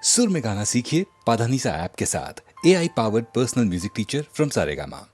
सुर में गाना सीखिए पाधानीसा ऐप के साथ। AI powered personal music teacher from Saregama.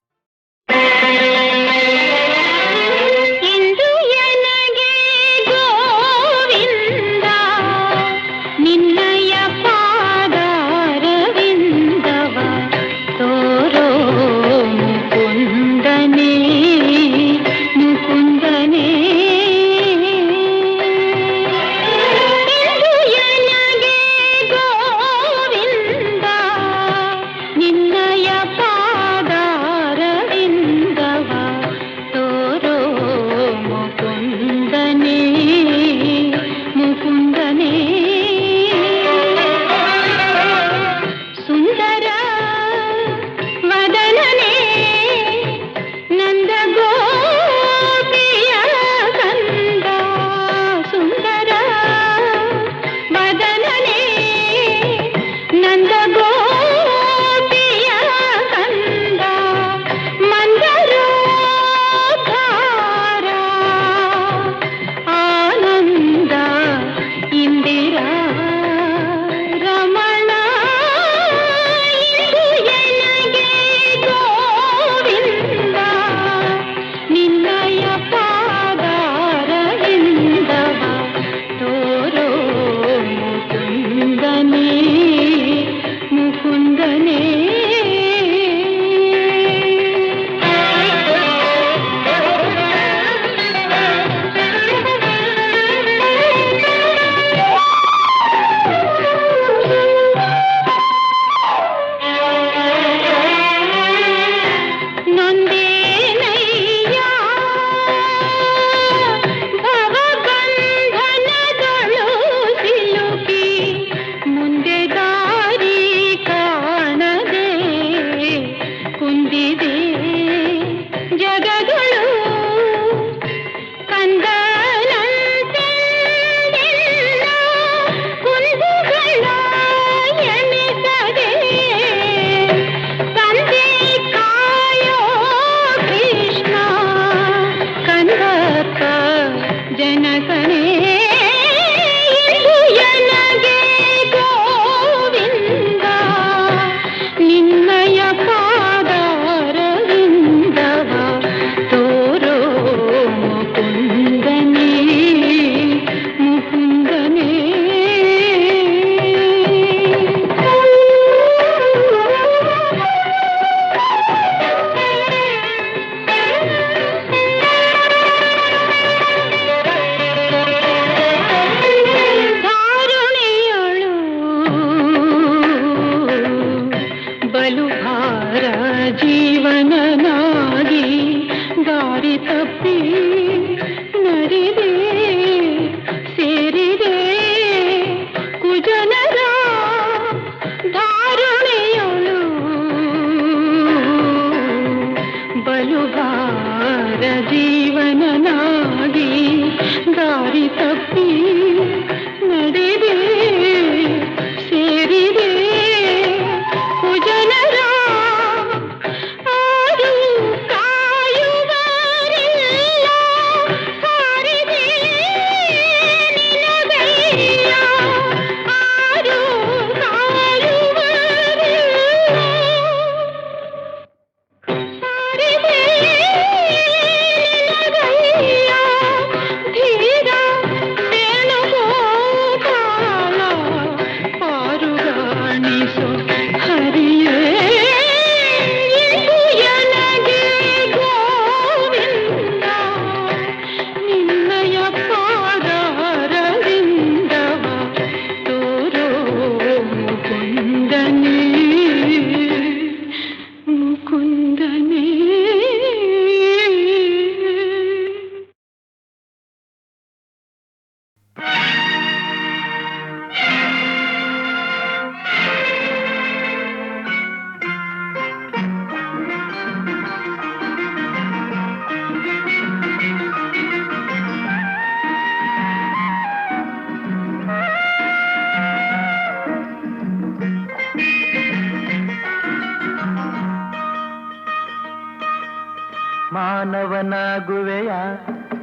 ಮಾನವನಾಗುವೆಯ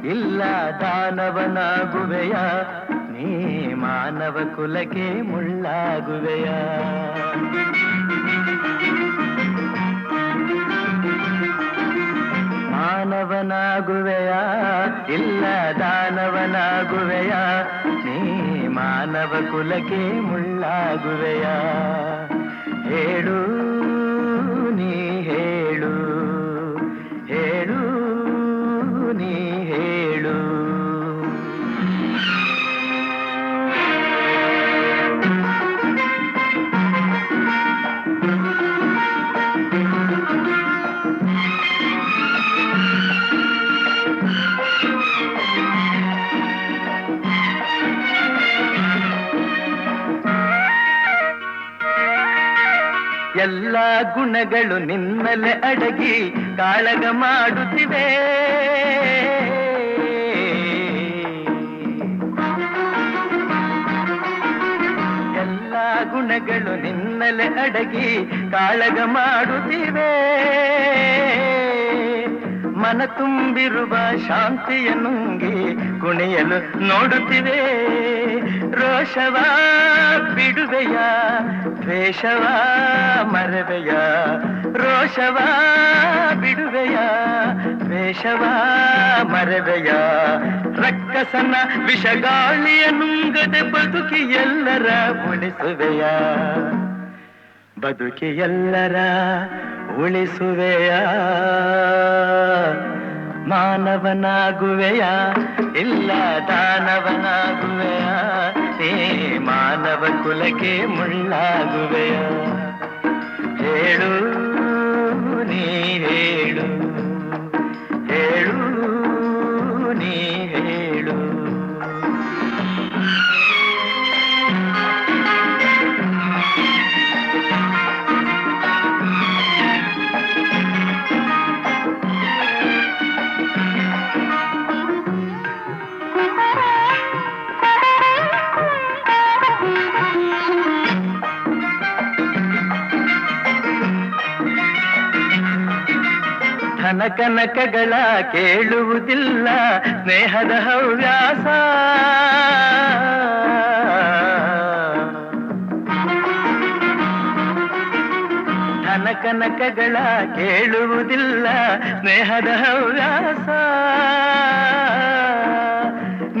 ಇಲ್ಲ ದಾನವನಾಗುವೆಯ, ನೀ ಮಾನವ ಕುಲಕ್ಕೆ ಮುಳ್ಳಾಗುವೆಯ. ಮಾನವನಾಗುವೆಯ ಇಲ್ಲ ದಾನವನಾಗುವೆಯ, ನೀ ಮಾನವ ಕುಲಕ್ಕೆ ಮುಳ್ಳಾಗುವೆಯ. ಹೇಳು ನೀ ಹೇಳು, ಹೇಳು ನೀ ಹೇಳು. ಎಲ್ಲ ಗುಣಗಳು ನಿನ್ನಲೆ ಅಡಗಿ ಕಾಳಗ ಮಾಡುತ್ತಿವೆ. ಎಲ್ಲ ಗುಣಗಳು ನಿನ್ನಲೆ ಅಡಗಿ ಕಾಳಗ ಮಾಡುತ್ತಿವೆ. ಮನ ತುಂಬಿರುವ ಶಾಂತಿಯ ನುಂಗಿ ಕುಣಿಯಲು ನೋಡುತ್ತಿವೆ. ರೋಷವ ಬಿಡುವೆಯ, ದ್ವೇಷವ ಮರವೆಯ. ರೋಷವ ಬಿಡುವೆಯ, ದ್ವೇಷವ ಮರವೆಯ. ರಕ್ಕಸನ ವಿಷಗಾಳಿಯ ನುಂಗದೆ ಬದುಕಿ ಎಲ್ಲರ ಉಳಿಸುವೆಯ, ಬದುಕಿ ಎಲ್ಲರ ಉಳಿಸುವೆಯ. ಮಾನವನಾಗುವೆಯ ಇಲ್ಲ ದಾನವನಾಗುವೆಯ, ನೀ ಮಾನವ ಕುಲಕ್ಕೆ ಮುಳ್ಳಾಗುವೆಯ. ಹೇಳು ನೀ ಹೇಳು, ಹೇಳು ನೀ ಹೇಳು. ಧನಕನಕಗಳ ಕೇಳುವುದಿಲ್ಲ ಸ್ನೇಹದ ಹವ್ಯಾಸ. ಧನಕನಕಗಳ ಕೇಳುವುದಿಲ್ಲ ಸ್ನೇಹದ ಹವ್ಯಾಸ.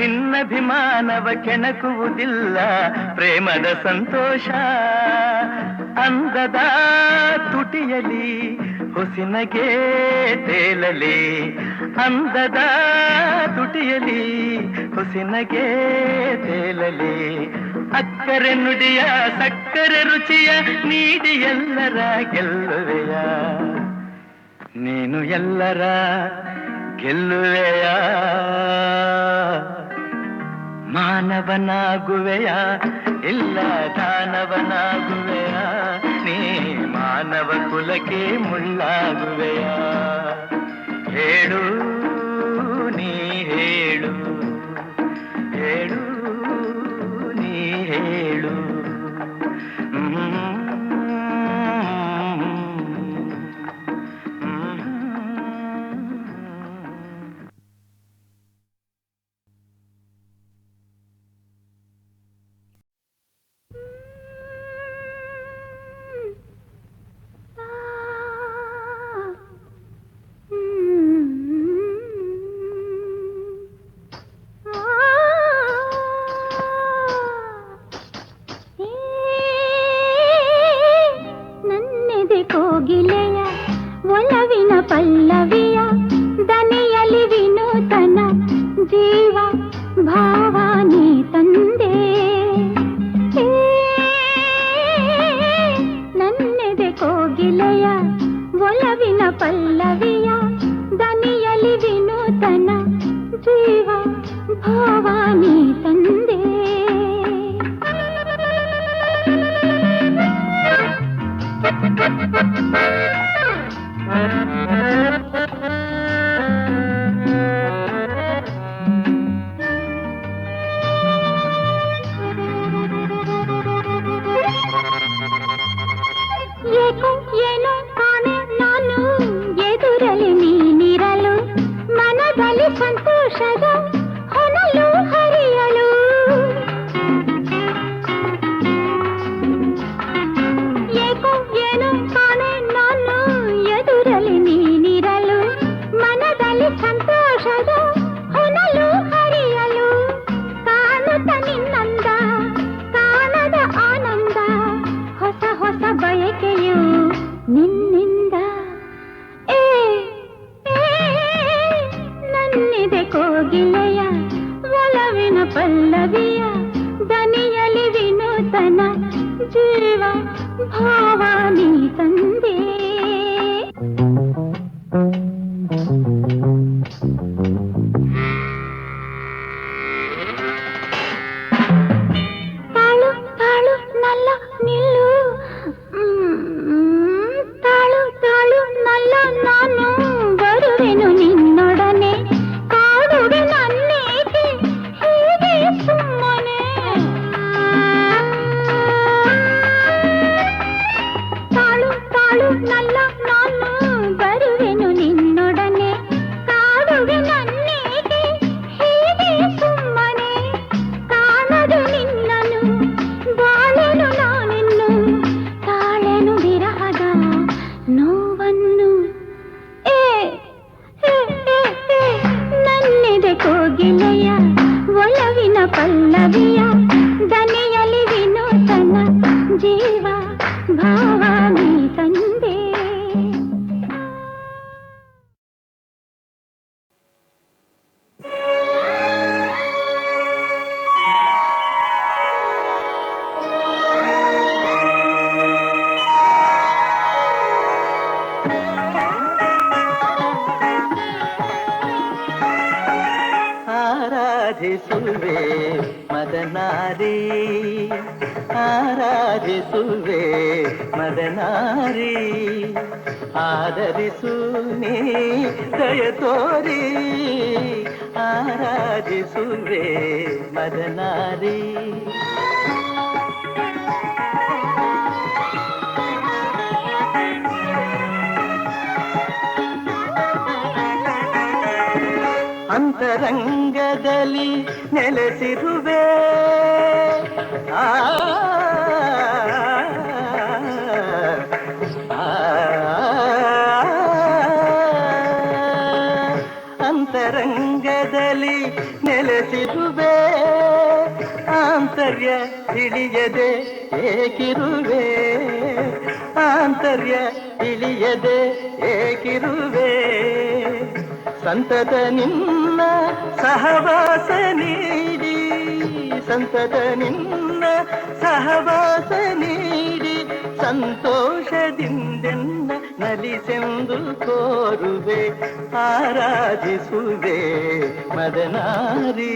ನಿನ್ನಭಿಮಾನವ ಕೆಣಕುವುದಿಲ್ಲ ಪ್ರೇಮದ ಸಂತೋಷ. ಅಂದದ ತುಟಿಯಲಿ ಹುಸಿನಗೆ ತೇಲಲಿ, ಅಂದದ ತುಟಿಯಲಿ ಹುಸಿನಗೆ ತೇಲಲಿ. ಅಕ್ಕರೆ ನುಡಿಯ ಸಕ್ಕರೆ ರುಚಿಯ ನೀಡಿ ಎಲ್ಲರ ಗೆಲ್ಲುವೆಯ, ನೀನು ಎಲ್ಲರ ಗೆಲ್ಲುವೆಯ. ಮಾನವನಾಗುವೆಯ ಇಲ್ಲ ದಾನವನಾಗುವೆಯ, ನೀ ಮಾನವ ಕುಲಕ್ಕೆ ಮುಳ್ಳಾಗುವೆಯ. ಹೇಳು ನೀ ಹೇಳು, ಹೇಳು ನೀ ಹೇಳು. ಕೋಗಿಲೆಯ ಒಲವಿನ ಪಲ್ಲವಿಯ ದನಿಯಲಿ ವಿನೂತನ ಜೀವ ಭಾವಾನಿ ತಂದೆ. ನನ್ನೆದೆ ಕೋಗಿಲೆಯ ಒಲವಿನ ಪಲ್ಲವಿಯ ದನಿಯಲಿ ವಿನೂತನ ಜೀವ ಭಾವಾನಿ ತಂದೆ. ಏಕೋ ಏನೋ ಕಾಣೆ ನಾನು ಎದುರಲಿ ನೀನಿರಲು, ಮನದಲ್ಲಿ ಸಂತೋಷದ ಹೊನಲು ಹರಿಯಲು. ಜೀವ ಭಾವ ನೀ ತಂದೆ. ತಾಳು ತಾಳು ನಲ್ಲ ನಿಲ್ಲು, ತಾಳು ತಾಳು ನಲ್ಲ ನಾನು ಬರುವೆನು ನಿನ್ನೊಡನೆ, ಕಾಡುವೆ ನನ್ನೇಕೆ ಹೀಗೆ ಸುಮ್ಮನೆ. ತಾಳು ತಾಳು ನಲ್ಲ ನಾನು ಬರುವೆನು ನಿನ್ನೊಡನೆ, ಕಾಡುವೆ ನನ್ನೇಕೆ ಹೀಗೆ ಸುಮ್ಮನೆ. ಕಾಣದು ನಿನ್ನನು ಬಾಳೆನು ನಾನಿನ್ನು, ತಾಳೆನು ವಿರಹದ ನೋವನ್ನು. ಏ ನನ್ನಿದೆ ಕೋಗಿಲೆಯ ಒಲವಿನ ಪಲ್ಲವಿಯ, ದನಿಯಲಿ ವಿನೂತನ ಜೀವ ಭಾವ ನೀ ತಂದೆ. ಆರಾಧಿಸುವೆ ಮದನಾರಿ, ಆರಾಧಿಸುವೆ ಮದನಾರಿ, ಆದರಿಸು ನೀ ದಯ ತೋರಿ, ಆರಾಧಿಸುವೆ ಮದನಾರಿ. ಅಂತರಂಗದಲ್ಲಿ ನೆಲೆಸಿರುವೆ, ಅಂತರಂಗದಲ್ಲಿ ನೆಲೆಸಿರುವೆ, ಆಂತರ್ಯ ತಿಳಿಯದೆ ಏಕಿರುವೆ, ಆಂತರ್ಯ ತಿಳಿಯದೆ ಏಕಿರುವೆ. ಸಂತತ ನಿನ್ನ ಸಹವಾಸ ನೀಡಿ, ಸಂತತ ನಿನ್ನ ಸಹವಾಸ ನೀಡಿ, ಸಂತೋಷದಿಂದೆನ್ನ ನಲಿಸೆಂದು ಕೋರುವೆ, ಆರಾಧಿಸುವೆ ಮದನಾರಿ.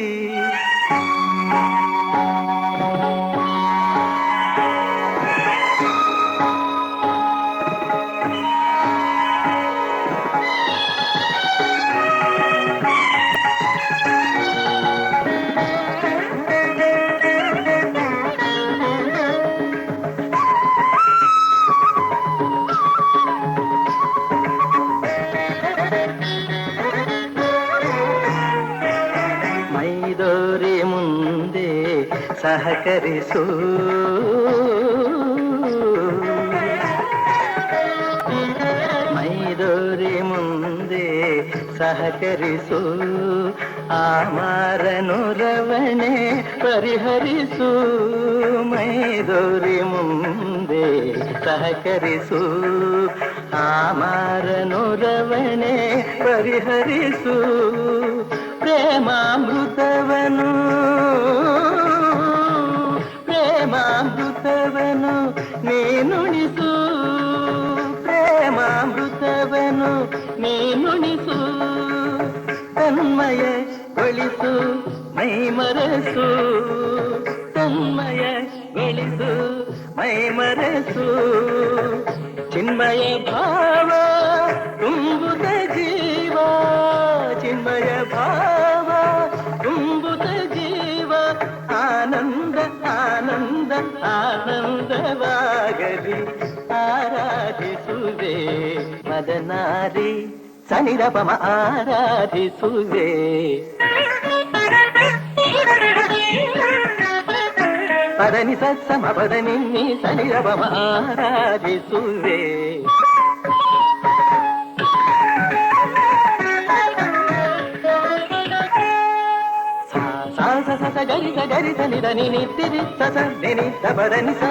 ಮೈದೋರಿ ಮುಂದೆ ಸಹಕರಿಸು, ಮೈದೋರಿ ಮುಂದೆ ಸಹಕರಿಸು, ಆಮಾರನುರವಣೆ ಪರಿಹರಿಸು, ಮೈದೋರಿ ಮುಂದೆ ಸಹಕರಿಸು, ಆಮಾರನುರವಣೆ ಪರಿಹರಿಸು. ಪ್ರೇಮಾಮೃತವನು, ಪ್ರೇಮಾಮೃತವನು ನೀನುಣಿಸು, ಪ್ರೇಮಾಮೃತವನು ನೀನುಣಿಸು. ತನ್ಮಯಗೊಳಿಸು ಮೈಮರೆಸು, ತನ್ಮಯಗೊಳಿಸು ಮೈಮರೆಸು. ಚಿನ್ಮಯ ಭಾವ ತುಂಬುತ್ತ ಜೀವ, ಚಿನ್ಮಯ ಭಾವ ತುಂಬುತ್ತ ಜೀವ, ಆನಂದ ಆನಂದ ಆನಂದವಾಗಲಿ, ಆರಾಧಿಸುವೆ ಮದನಾರಿ. ಸನಿರಪಮ ಆರಾಧಿಸುವೆ, ಪದನಿ ಸತ್ಸಮ ಪದನಿ ಸನಿರಪಮ ಆರಾಧಿಸುವೆ. ಸ ಗರಿ ಸ ಗರಿ ಸ ನಿದ ನಿ ನಿತ್ತಿರಿ ಸ ಸ ನಿ ನಿ ಸ ಪದನಿ ಸ.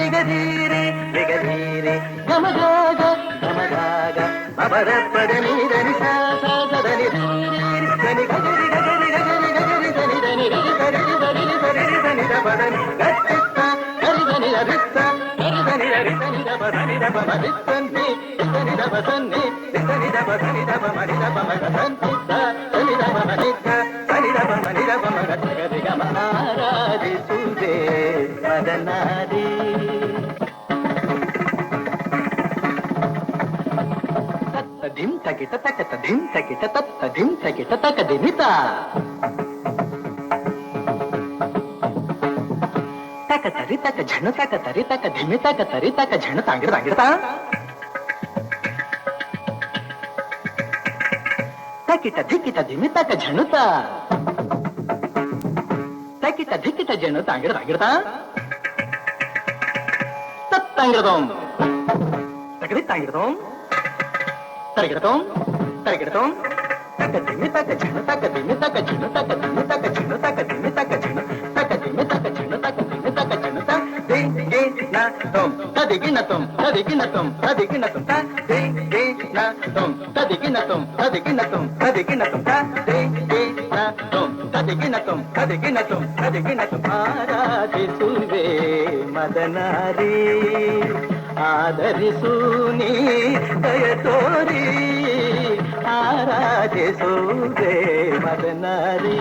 ರಿಗಧೀರೆ ರಿಗಧೀರೆ ಗಮಗಾಗ ಗಮಗಾಗ ಮಬರ ಪದನಿ ಧನಿ ಸ ಧನಿ ಧನಿ ಗಗರಿ ಗಗರಿ ಗಗರಿ ಗಗರಿ ಧನಿ ಧನಿ ಧರಿ ಧರಿ ಧರಿ ಧನಿ ದ ಪದನಿ ಗಟ್ಟಿತ್ತ ಗರಿ ಧನಿ ರಿತ್ತ ಗರಿ ಧನಿ ರಿ ಧನಿ the ಪದನಿ the ಪಮ ರಿತ್ತನ್ನಿ Dhani the ಪದನಿ Dhani the ಪದನಿ the ಪಮ ರಿ the ಪಮ ಗಂತಿತ್ತ Dhani the ಪಮ ನಿತ್ತ Dhani the ಪಮ ನಿ ದ ಪಮ ಗರಿ ಗಮ ಆರಾಧಿಸುವೆ ಮದನಾರಿ ಧಿಂ ತಕಿಟ ತಕತ ಧಿಂ ತಕಿಟ ತತ್ತ ಧಿಂ ತಕಿಟ ತಕ ದಿಮಿತ ತಕ ತರಿ ತಕ ಝಣ ತಕ ತರಿ ತಕ ಧಿಮಿ ತಕ ತರಿ ತಕ ಝಣ ತಾಂಗಿಡ ತಾಂಗಿಡತ ತಕಿಟ ಧಿಕಿಟ ಧಿಮಿ ತಕ ಝಣುತ ತಕಿಟ ಧಿಕಿಟ ಝಣ ತಾಂಗಿಡ ತಾಂಗಿಡತ ತತ್ತಂಗಿಡದೋಂ ತಕಡಿ ತಾಂಗಿಡದೋಂ ತರಗಿಡತೋಂ ತರಗಿಡತೋಂ ತಕ ದಿಮಿ ತಕ ಝಣ ತಕ ದಿಮಿ ತಕ ಝಣ ತಕ ದಿಮಿ ತಕ ಝಣ ತಕ ದಿಮಿ ತಕ ಝಣ ತಕ ದಿಮಿ ತಕ ಝಣ ತಕ ದಿಮಿ ತಕ ಝಣ ತ ದಿ ಗೆ ನ ತೋಂ ತದಿಗಿನ ತೋಂ ತದಿಗಿನ ತೋಂ ತದಿಗಿನ ತೋಂ ತ ದಿ ಗೆ ನ ತೋಂ ತದಿಗಿನ ತೋಂ ತದಿಗಿನ ತೋಂ ತದಿಗಿನ ತೋಂ ತ ದಿ ಗೆ ನ ತೋಂ ತದಿಗಿನ ತೋಂ ತದಿಗಿನ ತೋಂ ತದಿಗಿನ ತೋಂ ಆರಾಧಿಸುವೆ ಮದನಾರಿ ಆದರಿಸು ನೀ ದಯ ತೋರಿ ಆರಾಧಿಸುವೆ ಮದನಾರಿ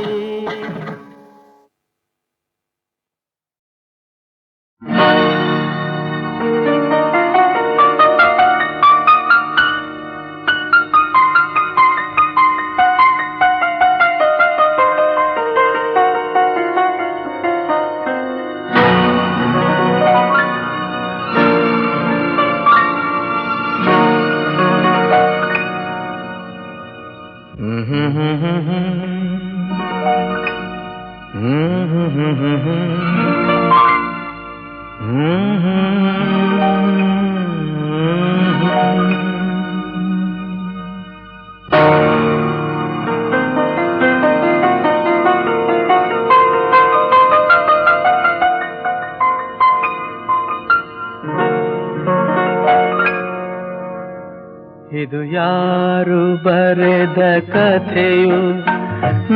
ಇದು ಯಾರು ಬರೆದ ಕಥೆಯು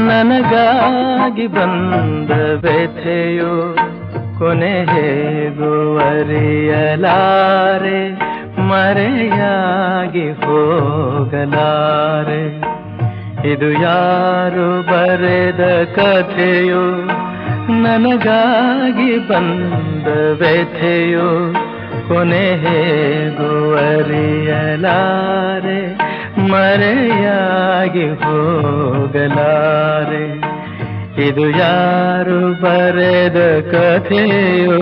ನನಗಾಗಿ ಬಂದ ವ್ಯಥೆಯು ಕೊನೆ ಹೇಗೂ ಅರಿಯಲಾರೆ ಮರೆಯಾಗಿ ಹೋಗಲಾರೆ ಇದು ಯಾರು ಬರೆದ ಕಥೆಯು ನನಗಾಗಿ ಬಂದ ವ್ಯಥೆಯು ಕೊನೆ ಹೇಗೂ ಅರಿಯಲಾರೆ ಮರೆಯಾಗಿ ಹೋಗಲಾರೆ ಇದು ಯಾರು ಬರೆದ ಕಥೆಯೋ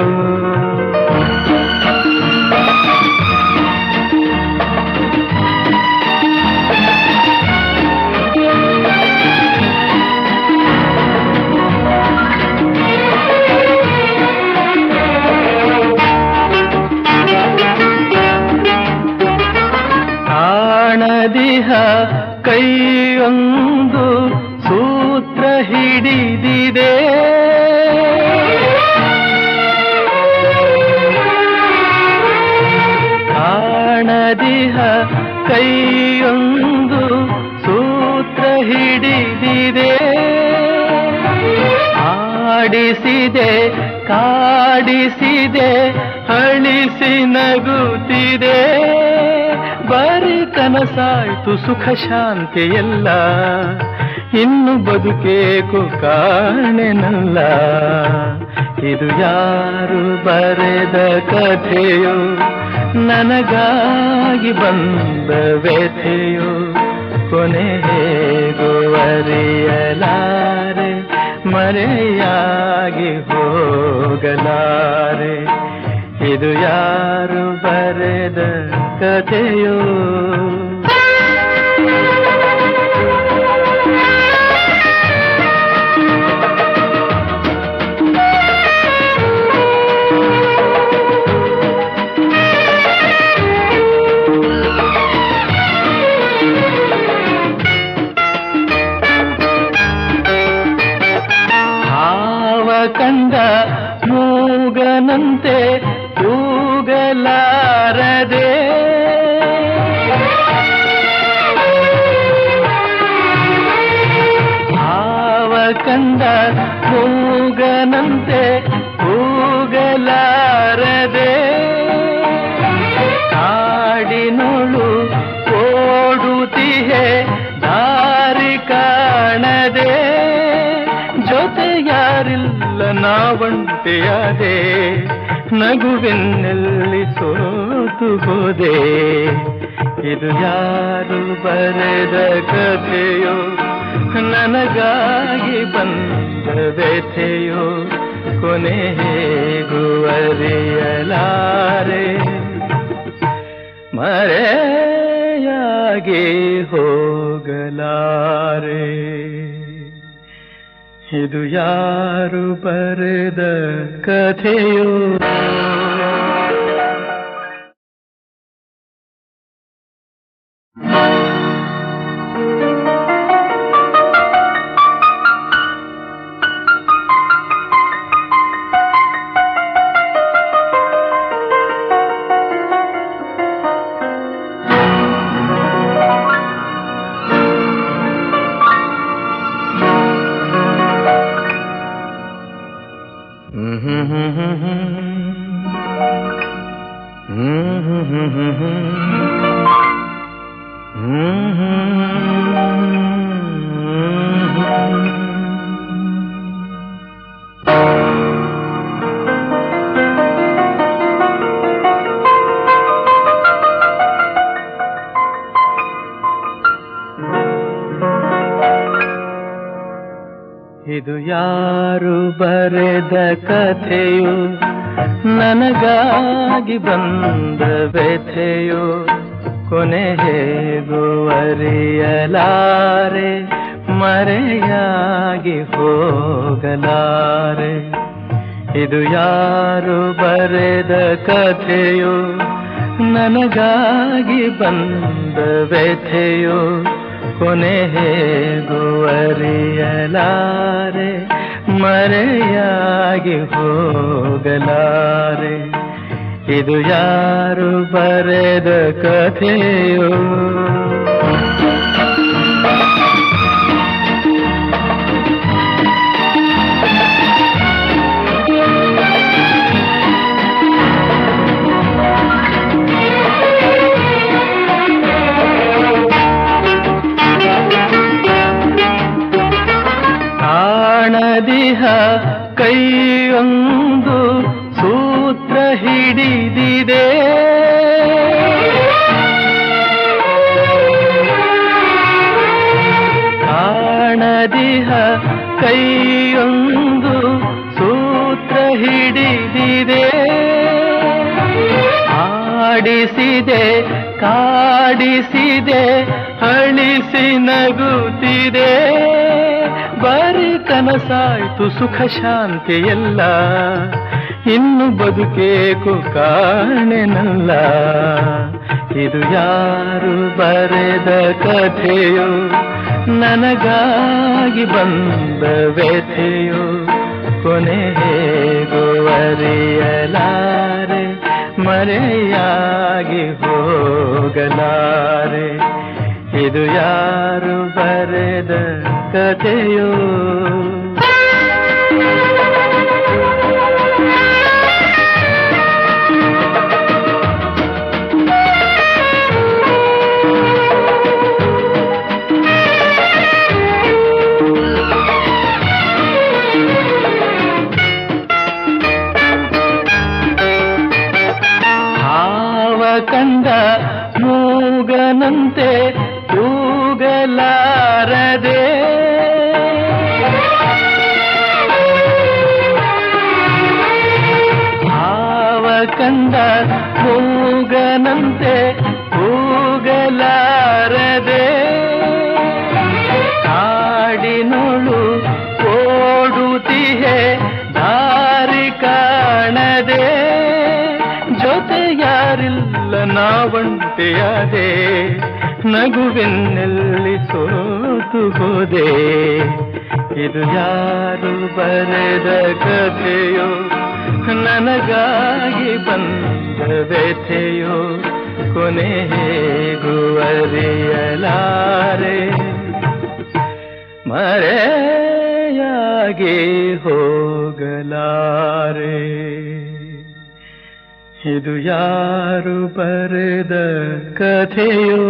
ಕಾಣದಿಹ ಕೈಯೊಂದು ಸೂತ್ರ ಹಿಡಿದಿದೆ ಕಾಣದಿಹ ಕೈಯೊಂದು ಸೂತ್ರ ಹಿಡಿದಿದೆ ಆಡಿಸಿದೆ ಕಾಡಿಸಿದೆ ಅಳಿಸಿ ನಗುತ್ತಿದೆ ಬರೀ ಕನಸಾಯ್ತು ಸುಖ ಶಾಂತಿ ಎಲ್ಲ ಇನ್ನು ಬದುಕೇಕು ಕಾಣೆನಲ್ಲ ಇದು ಯಾರು ಬರೆದ ಕಥೆಯೋ ನನಗಾಗಿ ಬಂದ ವ್ಯಥೆಯೋ ಕೊನೆ ಹೇಗೂ ಅರಿಯಲಾರೆ ಮರೆಯಾಗಿ ಹೋಗಲಾರೆ ಇದು ಯಾರು ಬರೆದ ಕಥೆಯೋ ಹಾವ ಕಂಡ ಮೂಗನಂತೆ ಕೂಗಲಾರದೆ ಕಂದ ಮೂಗನಂತೆ ಕೂಗಲಾರದೆ ಕಾಡಿನೊಳು ಓಡುತ್ತಿಹೆ ದಾರಿ ಕಾಣದೆ ಜೊತೆ ಯಾರಿಲ್ಲ ನಾವಂಟೆಯಾದೆ ನಗುವಿನಲ್ಲಿ ಸೋತು ಹೋದೆ ಇದು ಯಾರು ಬರೆದ ಕಥೆಯೋ ನನಗಾಗಿ ಬಂದ ವ್ಯಥೆಯೋ ಕೊನೆ ಹೇಗೂ ಅರಿಯಲಾರೆ ಮರೆಯಾಗಿ ಹೋಗಲಾರೆ ಇದು ಯಾರು ಬರೆದ ಕಥೆಯೋ ಇದು ಯಾರು ಬರೆದ ಕಥೆಯೋ ನನಗಾಗಿ ಬಂದ ವ್ಯಥೆಯೋ ಕೊನೆ ಹೇಗೂ ಅರಿಯಲಾರೆ ಮರೆಯಾಗಿ ಹೋಗಲಾರೆ ಇದು ಯಾರು ಬರೆದ ಕಥೆಯೋ ನನಗಾಗಿ ಬಂದ ವ್ಯಥೆಯೋ ಕೊನೆ ಹೇಗೂ ಅರಿಯಲಾರೆ ಮರೆಯಾಗಿ ಹೋಗಲಾರೆ ಇದು ಯಾರು ಬರೆದ ಕಥೆಯೋ ಕಾಣದಿಹ ಕೈಯೊಂದು ಸೂತ್ರ ಹಿಡಿದಿದೆ ಕಾಣದಿಹ ಕೈಯೊಂದು ಸೂತ್ರ ಹಿಡಿದಿದೆ ಆಡಿಸಿದೆ ಕಾಡಿಸಿದೆ ಅಳಿಸಿ ನಗುತ್ತಿದೆ ಬರೀ ಕನಸಾಯ್ತು ಸುಖ ಶಾಂತಿ ಎಲ್ಲ ಇನ್ನು ಬದುಕೇಕು ಕಾಣೆನಲ್ಲ ಇದು ಯಾರು ಬರೆದ ಕಥೆಯೋ ನನಗಾಗಿ ಬಂದ ವ್ಯಥೆಯೋ ಕೊನೆ ಹೇಗೂ ಅರಿಯಲಾರೆ ಮರೆಯಾಗಿ ಹೋಗಲಾರೆ ಇದು ಯಾರು ಬರೆದ ಕಥೆಯೋ ಹಾವ ಕಂಡ ಮೂಗನಂತೆ ಕೂಗಲಾರದೆ ಭಾವ ಕಂಡ ಮೂಗನಂತೆ ಕೂಗಲಾರದೆ ಕಾಡಿನೊಳು ಓಡುತ್ತಿಹೆ ದಾರಿ ಕಾಣದೆ ಜೊತೆ ಯಾರಿಲ್ಲ ನಾವಂಟೆಯಾದೆ ನಗುವಿನಲ್ಲಿ ಸೋತು ಹೋದೆ ಇದು ಯಾರು ಬರೆದ ಕಥೆಯೋ ನನಗಾಗಿ ಬಂದ ವ್ಯಥೆಯೋ ಕೊನೆ ಹೇಗೂ ಅರಿಯಲಾರೆ ಮರೆಯಾಗಿ ಹಾಗೆ ಹೋಗಲಾರೆ. ಇದು ಯಾರು ಬರೆದ ಕಥೆಯೋ?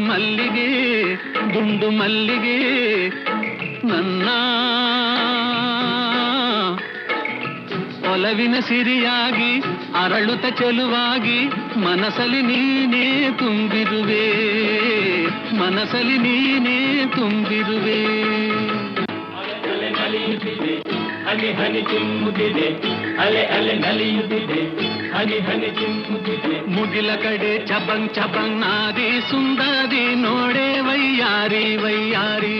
ಮಲ್ಲಿಗೆ ದುಂಡು ಮಲ್ಲಿಗೆ ನನ್ನ ಒಲವಿನ ಸಿರಿಯಾಗಿ ಅರಳುತ್ತ ಚೆಲುವಾಗಿ ಮನಸಲಿ ನೀನೇ ತುಂಬಿರುವೆ, ಮನಸಲಿ ನೀನೇ ತುಂಬಿರುವೆ. ಅಲೆ ನಲಿಯುತ್ತಿದೆ, ಹನಿ ಹನಿ ಚಿಮ್ಮುತ್ತಿದೆ, ಅಲೆ ಅಲೆ ನಲಿಯುತ್ತಿದೆ, ಹನಿ ಹನಿ ಚಿಮ್ಮುತ್ತಿದೆ. ಮುಗಿಲ ಕಡೆ ಚಬಂಗ್ ಚಬಂಗ್ ನಾದಿ ಸುಂದರಿ ನೋಡೆ ವೈಯಾರಿ ವೈಯಾರಿ.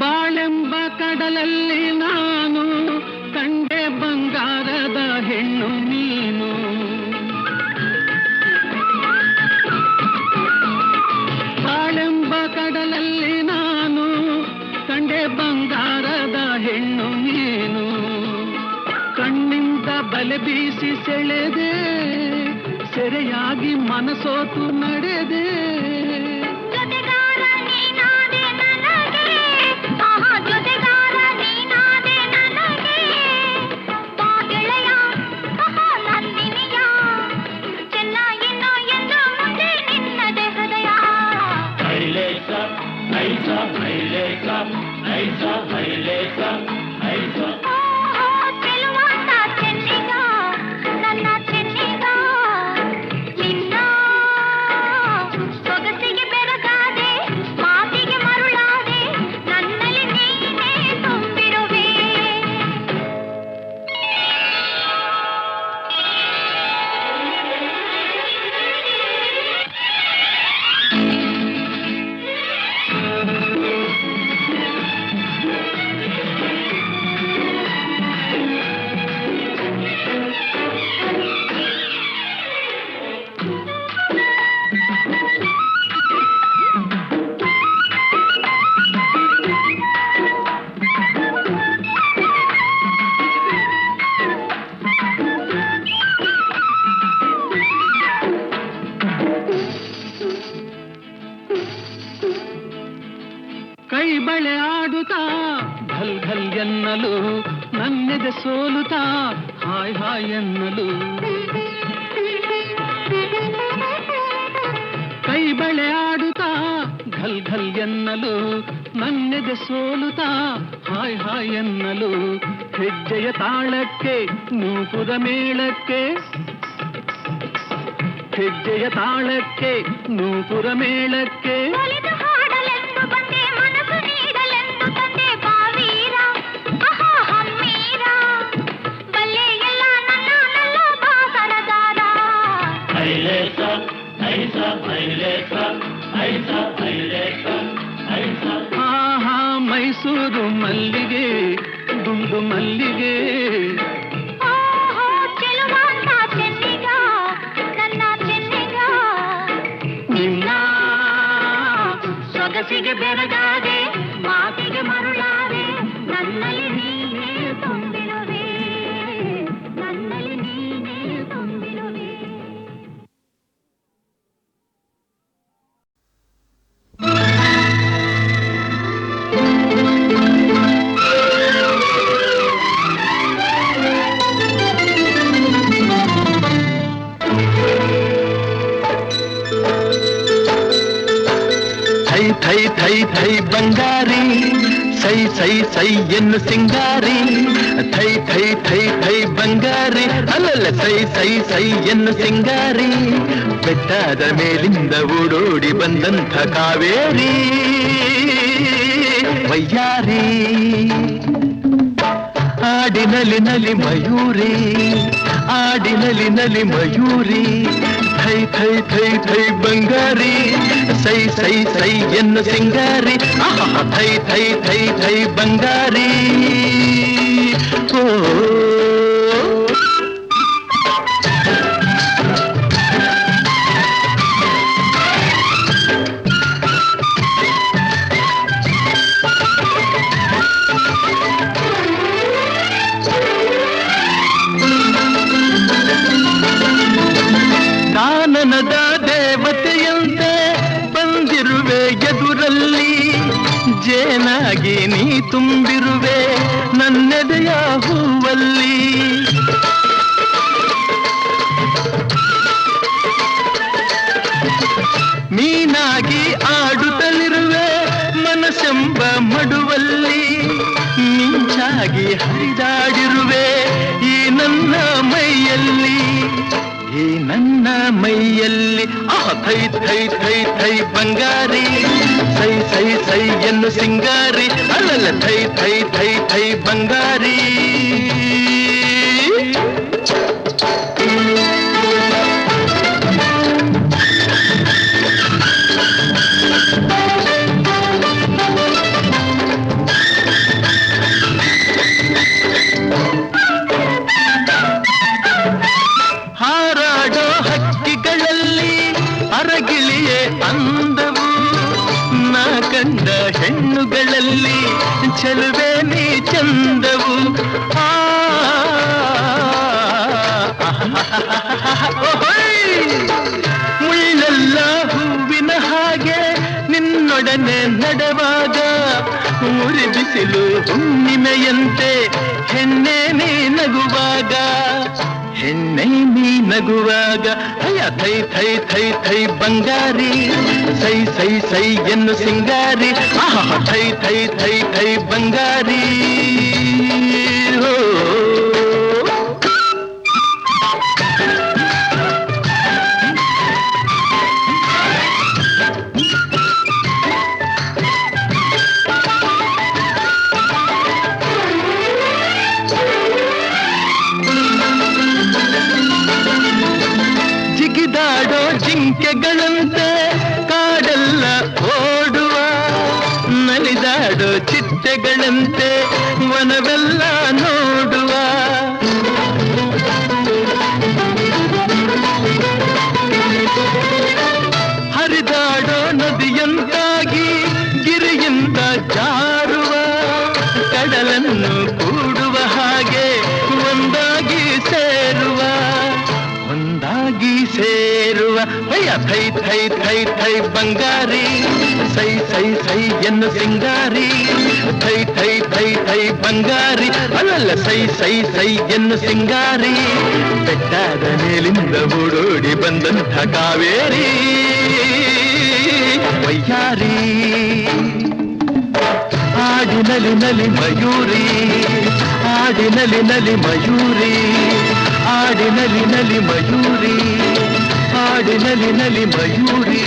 ಬಾಳೆಂಬ ಕಡಲಲ್ಲಿ ನಾನು ಕಂಡೆ ಬಂಗಾರದ ಹೆಣ್ಣು ನೀನು. ಬಾಳೆಂಬ ಕಡಲಲ್ಲಿ ನಾನು ಕಂಡೆ ಬಂಗಾರದ ಹೆಣ್ಣು ನೀನು. ಕಣ್ಣಿಂದ ಬಲೆ ಬೀಸಿ ಸೆಳೆದೆ, ಸೆರೆಯಾಗಿ ಮನಸೋತು ನಡೆದೆ. ಕೈ ಬಳೆ ಆಡುತ್ತಾ ಘಲ್ ಘಲ್ ಎನ್ನಲು, ನನ್ನೆದೆ ಸೋಲುತ್ತಾ ಹಾಯ್ ಹಾಯ್ ಎನ್ನಲು. ಬಳೆ ಆಡುತ್ತಾ ಘಲ್ ಘಲ್ ಎನ್ನಲು ನನ್ನೆದೆ ಸೋಲುತ್ತಾ ಹಾಯ್ ಹಾಯ್ ಎನ್ನಲು ಹೆಜ್ಜೆಯ ತಾಳಕ್ಕೆ ನೂಪುರ ಮೇಳಕ್ಕೆ ಹೆಜ್ಜೆಯ ತಾಳಕ್ಕೆ ನೂಪುರ ಮೇಳಕ್ಕೆ ಒಲಿದು ಹಾಡಲೆಂದು ಬಂದೆ ಮನಸ್ಸು ನೀಡಲೆಂದು ತಂದೆ ಬಾವೀರ ಆಹಾ ಹಮ್ಮೀರ ಬಲ್ಲೆ ಎಲ್ಲ ನನ್ನ ನಲ್ಲ ಬಾಸರದಾರ ಐಲೇಸ ಐಸ ಐಲೇಸ ಐಸ ಐಲೇಸ ಐಸ ಹಾ ಹಾ ಮೈಸೂರು ಮಲ್ಲಿಗೆ ದುಂಡು ಮಲ್ಲಿಗೆ ಓಹೋ ಚೆಲುವಾಂತ ಚೆನ್ನಿಗ ನನ್ನ ಚೆನ್ನಿಗ ನಿನ್ನ ಸೊಗಸಿಗೆ ಬೆರಗಾದೆ ಮಾತಿಗೆ ಮರುಳಾದೆ ನನ್ನಲ್ಲಿ ನೀನೇ ತುಂಬಿರುವೆ ನನ್ನಲ್ಲಿ ನೀನೇ ತುಂಬಿರುವೆ ಥೈ ಥೈ ಥೈ ಥೈ ಬಂಗಾರಿ ಸೈ ಸೈ ಸೈ ಎನ್ನು ಸಿಂಗಾರಿ ಥೈ ಥೈ ಥೈ ಥೈ ಬಂಗಾರಿ ಅಲ್ಲಲ್ಲ ಸೈ ಸೈ ಸೈ ಎನ್ನು ಸಿಂಗಾರಿ ಬೆಟ್ಟದ ಮೇಲಿಂದ ಓಡೋಡಿ ಬಂದಂಥ ಕಾವೇರಿ ವಯ್ಯಾರಿ ಆಡಿನಲಿ ನಲಿ ಮಯೂರಿ ಆಡಿನಲಿ ನಲಿ ಮಯೂರಿ ಥೈ ಥೈ ಥೈ ಥೈ ಬಂಗಾರಿ ಸೈ ಸೈ ಸೈ ಎನ್ನು ಸಿಂಗಾರಿ ಆಹಾ ಥೈ ಥೈ ಥೈ ಥೈ ಬಂಗಾರಿ ಓ ಕಾನನದ ದೇವತೆಯಂತೆ ಬಂದಿರುವೆ ಎದುರಲ್ಲಿ ಜೇನಾಗಿ ನೀ ತುಂಬಿರುವೆ ನನ್ನೆದೆಯ ಹೂವಲ್ಲಿ ಮೀನಾಗಿ ಆಡುತ್ತಲಿರುವೆ ಮನಸ್ಸೆಂಬ ಮಡುವಲ್ಲಿ ಮಿಂಚಾಗಿ ಹರಿದಾಡಿರುವೆ ಈ ನನ್ನ ಮೈಯಲ್ಲಿ ಈ ನನ್ನ ಮೈಯಲ್ಲಿ ಆಹ್ ಥೈ ಥೈ ಥೈ ಥೈ ಬಂಗಾರಿ ಸೈ ಸೈ ಸೈ ಎನ್ನು ಸಿಂಗಾರಿ ಅಲ್ಲಲ್ಲ ಥೈ ಥೈ ಥೈ ಥೈ ಬಂಗಾರಿ ಹಾರಾಡೋ ಹಕ್ಕಿಗಳಲ್ಲಿ ಅರಗಿಳಿಯೇ ಅಂದವು ನಾ ಕಂಡ ಹೆಣ್ಣುಗಳಲ್ಲಿ ಚೆಲುವೆ ನೀ ಚಂದವು ಮುಳ್ಳೆಲ್ಲ ಹೂವಿನ ಹಾಗೆ ನಿನ್ನೊಡನೆ ನಡೆವಾಗ ಉರಿ ಬಿಸಿಲು ಹುಣ್ಣಿಮೆಯಂತೆ ಹೆಣ್ಣೆ ನೀ ನಗುವಾಗ ಹೆಣ್ಣೆ ನೀ ನಗುವಾಗ ಅಯ್ಯ ಥೈ ಥೈ ಥೈ ಥೈ ಬಂಗಾರಿ ಸೈ ಸೈ ಸೈ ಎನ್ನು ಸಿಂಗಾರಿ ಆಹಾ ಥೈ ಥೈ ಥೈ ಥೈ ಬಂಗಾರಿ ಓ ಜಿಗಿದಾಡೋ ಜಿಂಕೆಗಳಂತೆ ಕಾಡೆಲ್ಲ ಓಡುವ ನಲಿದಾಡೋ ಚಿಟ್ಟೆಗಳಂತೆ ವನವೆಲ್ಲ ನೋಡುವ ಹರಿದಾಡೋ ನದಿಯಂತಾಗಿ ಗಿರಿಯಿಂದ ಜಾರುವ ಕಡಲನ್ನು ಕೂಡುವ ಹಾಗೆ ಒಂದಾಗಿ ಸೇರುವ ಅಯ್ಯ ಥೈ ಥೈ ಥೈ ಥೈ ಬಂಗಾರಿ ಸೈ ಸೈ ಸೈ ಎನ್ನು ಸಿಂಗಾರಿ ಥೈ ಥೈ ಥೈ ಥೈ ಬಂಗಾರಿ ಅಲ್ಲಲ್ಲ ಸೈ ಸೈ ಸೈ ಎನ್ನು ಸಿಂಗಾರಿ ಬೆಟ್ಟದ ಮೇಲಿಂದ ಓಡೋಡಿ ಬಂದಂಥ ಕಾವೇರಿ ವಯ್ಯಾರಿ ಆಡಿನಲಿ ನಲಿ ಮಯೂರಿ ಆಡಿನಲಿ ನಲಿ ಮಯೂರಿ ಆಡಿನಲಿ ನಲಿ ಮಯೂರಿ ಆಡಿನಲಿ ನಲಿ ಮಯೂರಿ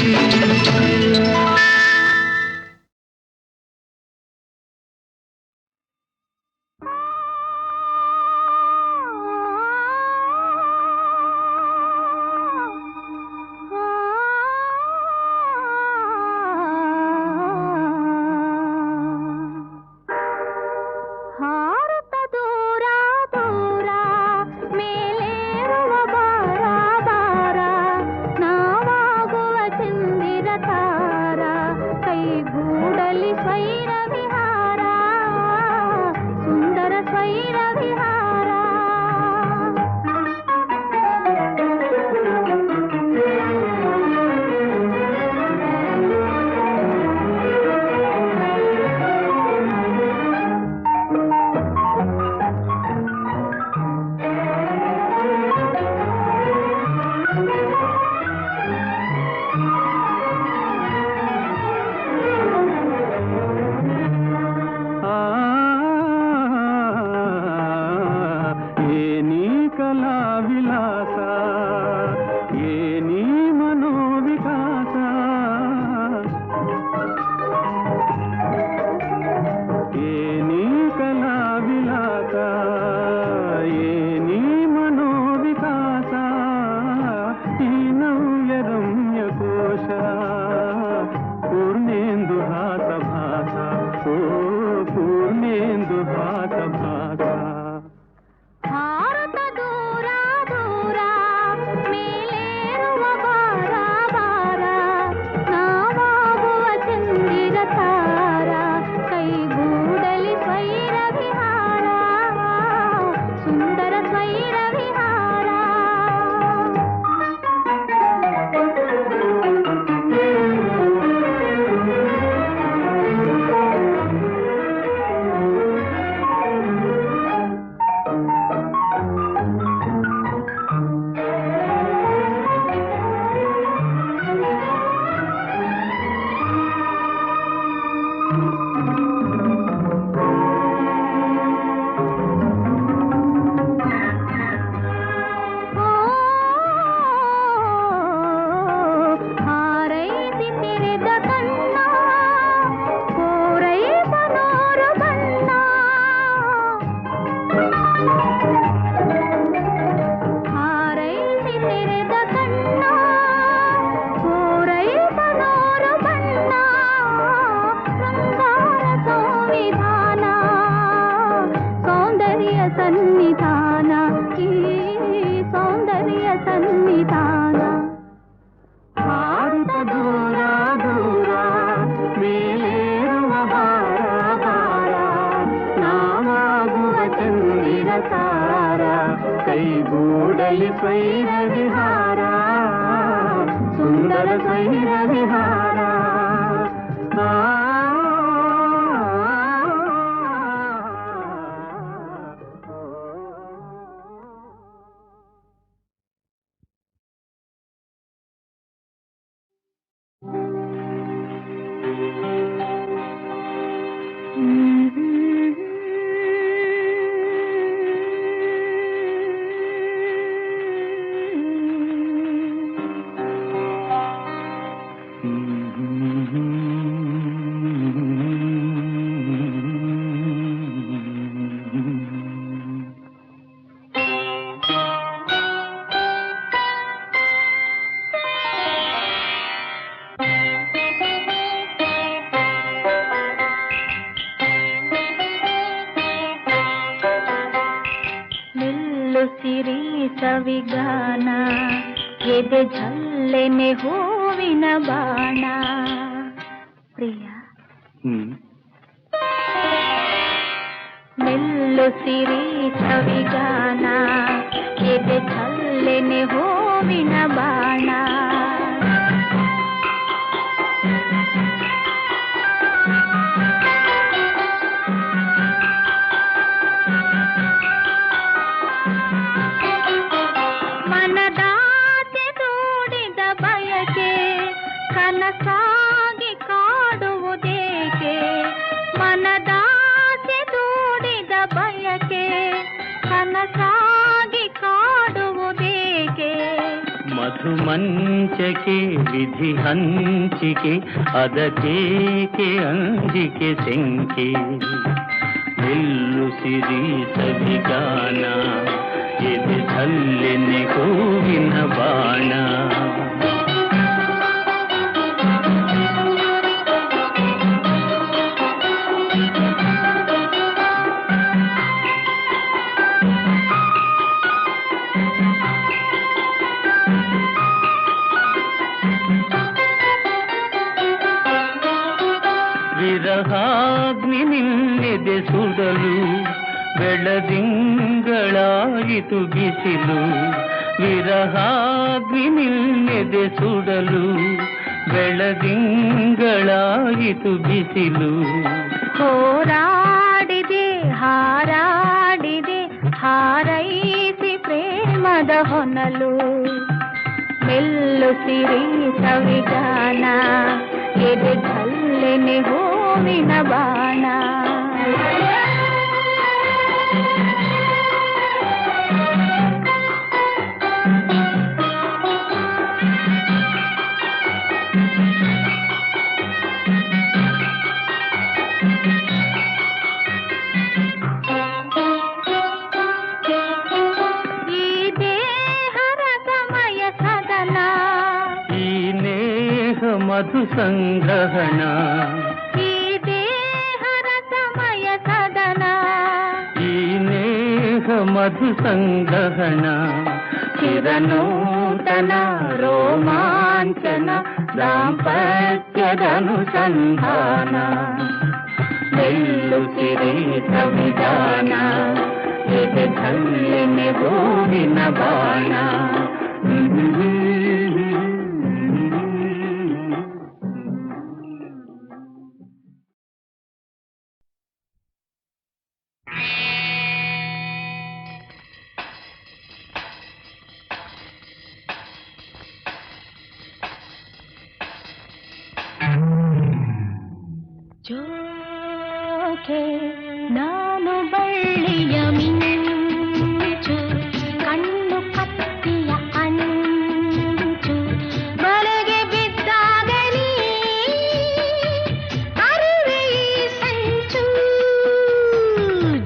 ಕೈಗೂಡಲಿ ಸ್ವೈರ ವಿಹಾರ ಸುಂದರ ಸ್ವೈರ ವಿಹಾರ ಸವಿಗಾನ ಎದೆ ಝಲ್ಲೆನೆ ಹೂವಿನ ಬಾಣ ಪ್ರಿಯ ಮೆಲ್ಲು ಸಿರಿ ಸವಿಗಾನ ಎದೆ ಝಲ್ಲೆನೆ ಹೂವಿನ ಬಾಣ ಕನಸಾಗಿ ಮಧು ಮಂಚಕೆ ವಿಧಿ ಹಂಚಿಕೆ ಅದಕೇಕೆ ಅಂಜಿಕೆ ಸೆಂಕೆ ನಿಲ್ಲುಸಿರಿ ಸವಿಗಾನ ಎದೆ ಛಲ್ಲೆನೆ ಹೂವಿನ ಬಾಣ ವಿರಹಾಗ್ನಿ ನಿನ್ನೆದೆ ಸುಡಲು ಬೆಳದಿಂಗಳಾಯಿತು ಬಿಸಿಲು ವಿರಹಾಗ್ನಿ ನಿನ್ನೆದೆ ಸುಡಲು ಬೆಳದಿಂಗಳಾಯಿತು ಬಿಸಿಲು ಹೋರಾಡಿದೆ ಹಾರಾಡಿದೆ ಹಾರೈಸಿ ಪ್ರೇಮದ ಹೊನಲು ಮೆಲ್ಲುಸಿರಿ ಸವಿಗಾನ ಎದೆ ಛಲ್ಲೆನೆ ಹೂವಿನ ಬಾಣ ಈ ದೇಹರ ಸಮಯ ಸದನ ಈ ನೇಹ ಮಧು ಸಂಗ್ರಹಣ ಈ ದೇಹರ ಸಮಯ ಸದನ ಈ ನೇಹ ಮಧು ಸಂಗ್ರಹಣ ಚಿರನೂತನ ರೋಮಾಂಚನ ದಾಂಪತ್ಯದ ಅನುಸಂಧಾನ ಮೆಲ್ಲುಸಿರಿ ಸವಿಗಾನ ಎದೆ ಛಲ್ಲೆನೆ ಹೂವಿನ ಬಾಣ ಜೋಕೆ ನಾನು ಬಳ್ಳಿಯ ಮಿಂಚು ಕಣ್ಣು ಕತ್ತಿಯ ಅಂಚು ಬಲೆಗೆ ಬಿದ್ದಾಗಲಿ ಅರಿವೆ ಈ ಸಂಚು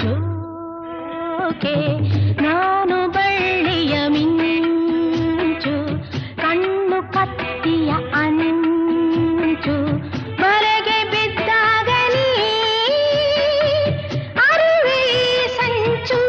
ಜೋಕೆ ನಾನು ಬಳ್ಳಿಯ ಮಿಂಚು ಕಣ್ಣು ಕತ್ತಿಯ ಅಂಚು ಬಲೆಗೆ ಬಿದ್ದಾಗಲಿ ಅರಿವೆ ಈ ಸಂಚು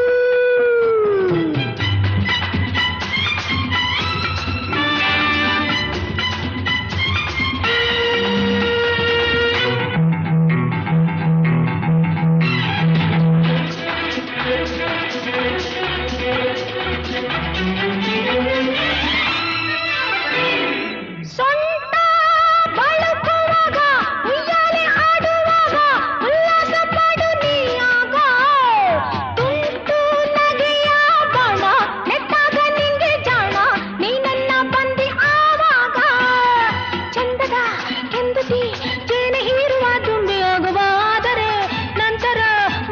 ಸೊಂಟ ಬಳುಕುವಾಗ ಉಯ್ಯಾಲೆ ಆಡುವಾಗ ಉಲ್ಲಾಸ ಪಡು ನೀಯಾಗ ತುಂಟು ನಗೆಯ ಬಾಣ ನೆಟ್ಟಾಗ ನಿಂಗೆ ಜಾಣ ನೀ ನನ್ನ ಬಂದಿ ಆವಾಗ ಚಂದದ ಕೆಂದುತಿ ಜೇನೆ ಹೀರುವ ತುಂಬಿ ಆಗುವ ಆದರೆ ನಂತರ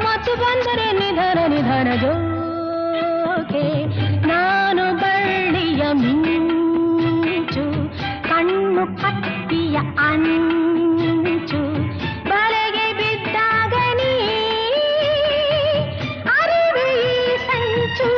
ಮತ್ತು ಬಂದರೆ ನಿಧನ ನಿಧನ ಜೋಕೆ ನಾನು ಬಳ್ಳಿಯ ಮಿಂಚು ಕಣ್ಣು ಕತ್ತಿಯ ಅಂಚು ಬಲೆಗೆ ಬಿದ್ದಾಗಲಿ ಅರಿವೆ ಈ ಸಂಚು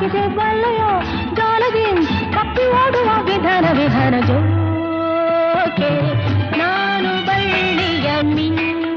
ಹಾಕಿದೆ ಬಲ್ಲೆಯೋ ಜಾಲದಿ ತಪ್ಪಿ ಓಡುವ ವಿಧಾನ ವಿಧಾನ ಜೋಕೆ ನಾನು ಬಳ್ಳಿಯ ಮಿಂಚು